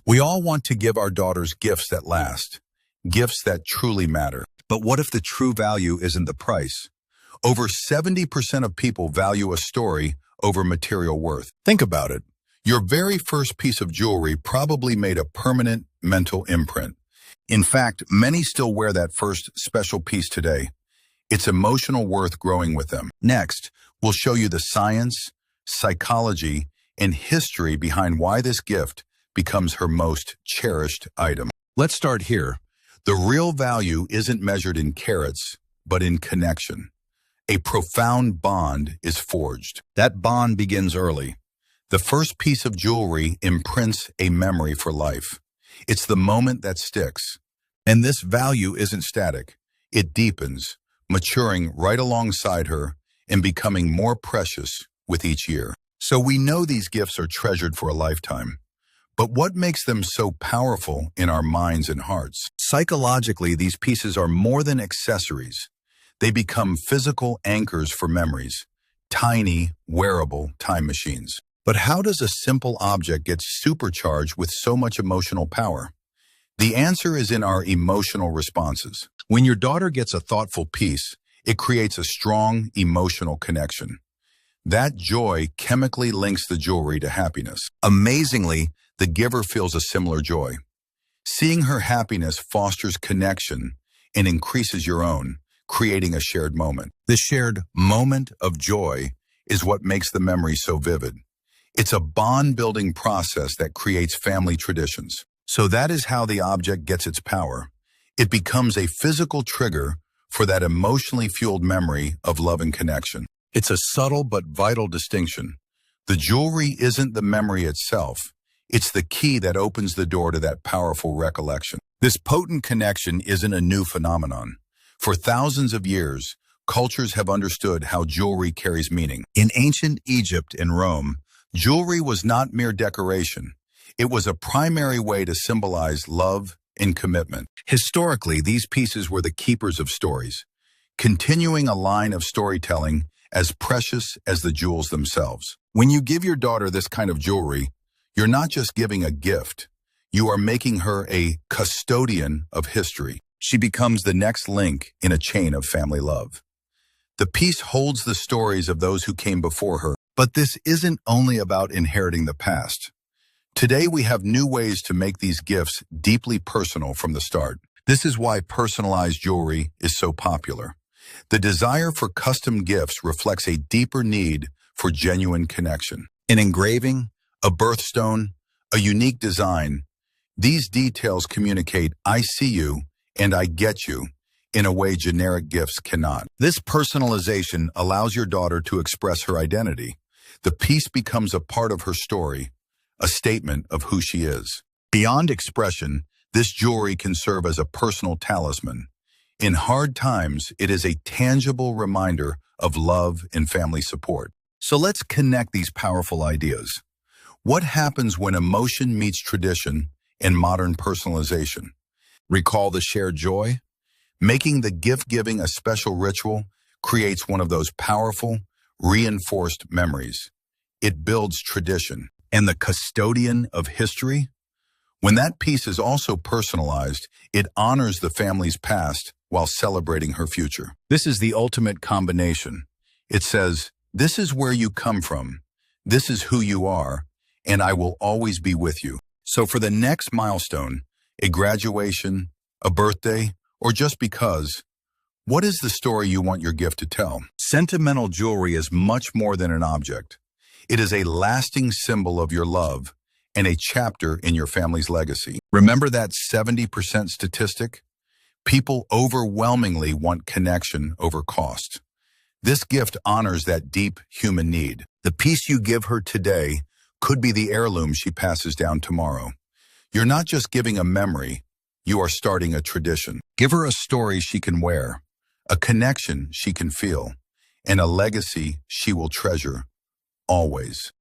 We all want to give our daughters gifts that last, gifts that truly matter. But what if the true value isn't the price? Over 70% of people value a story over material worth. Think about it. Your very first piece of jewelry probably made a permanent mental imprint. In fact, many still wear that first special piece today. It's emotional worth growing with them. Next, we'll show you the science, psychology, and history behind why this gift becomes her most cherished item. Let's start here. The real value isn't measured in carats, but in connection. A profound bond is forged. That bond begins early. The first piece of jewelry imprints a memory for life. It's the moment that sticks. And this value isn't static. It deepens, maturing right alongside her and becoming more precious with each year. So we know these gifts are treasured for a lifetime. But what makes them so powerful in our minds and hearts? Psychologically, these pieces are more than accessories. They become physical anchors for memories, tiny, wearable time machines. But how does a simple object get supercharged with so much emotional power? The answer is in our emotional responses. When your daughter gets a thoughtful piece, it creates a strong emotional connection. That joy chemically links the jewelry to happiness. Amazingly, the giver feels a similar joy. Seeing her happiness fosters connection and increases your own, creating a shared moment. The shared moment of joy is what makes the memory so vivid. It's a bond-building process that creates family traditions. So that is how the object gets its power. It becomes a physical trigger for that emotionally fueled memory of love and connection. It's a subtle but vital distinction. The jewelry isn't the memory itself. It's the key that opens the door to that powerful recollection. This potent connection isn't a new phenomenon. For thousands of years, cultures have understood how jewelry carries meaning. In ancient Egypt and Rome, jewelry was not mere decoration. It was a primary way to symbolize love and commitment. Historically, these pieces were the keepers of stories, continuing a line of storytelling as precious as the jewels themselves. When you give your daughter this kind of jewelry, you're not just giving a gift. You are making her a custodian of history. She becomes the next link in a chain of family love. The piece holds the stories of those who came before her. But this isn't only about inheriting the past. Today, we have new ways to make these gifts deeply personal from the start. This is why personalized jewelry is so popular. The desire for custom gifts reflects a deeper need for genuine connection. An engraving, a birthstone, a unique design, these details communicate "I see you" and "I get you" in a way generic gifts cannot. This personalization allows your daughter to express her identity. The piece becomes a part of her story, a statement of who she is. Beyond expression, this jewelry can serve as a personal talisman. In hard times, it is a tangible reminder of love and family support. So let's connect these powerful ideas. What happens when emotion meets tradition and modern personalization? Recall the shared joy? Making the gift-giving a special ritual creates one of those powerful, reinforced memories. It builds tradition. And the custodian of history? When that piece is also personalized, it honors the family's past while celebrating her future. This is the ultimate combination. It says, "This is where you come from. This is who you are, and I will always be with you." So for the next milestone, a graduation, a birthday, or just because, what is the story you want your gift to tell? Sentimental jewelry is much more than an object. It is a lasting symbol of your love and a chapter in your family's legacy. Remember that 70% statistic? People overwhelmingly want connection over cost. This gift honors that deep human need. The piece you give her today could be the heirloom she passes down tomorrow. You're not just giving a memory, you are starting a tradition. Give her a story she can wear, a connection she can feel, and a legacy she will treasure always.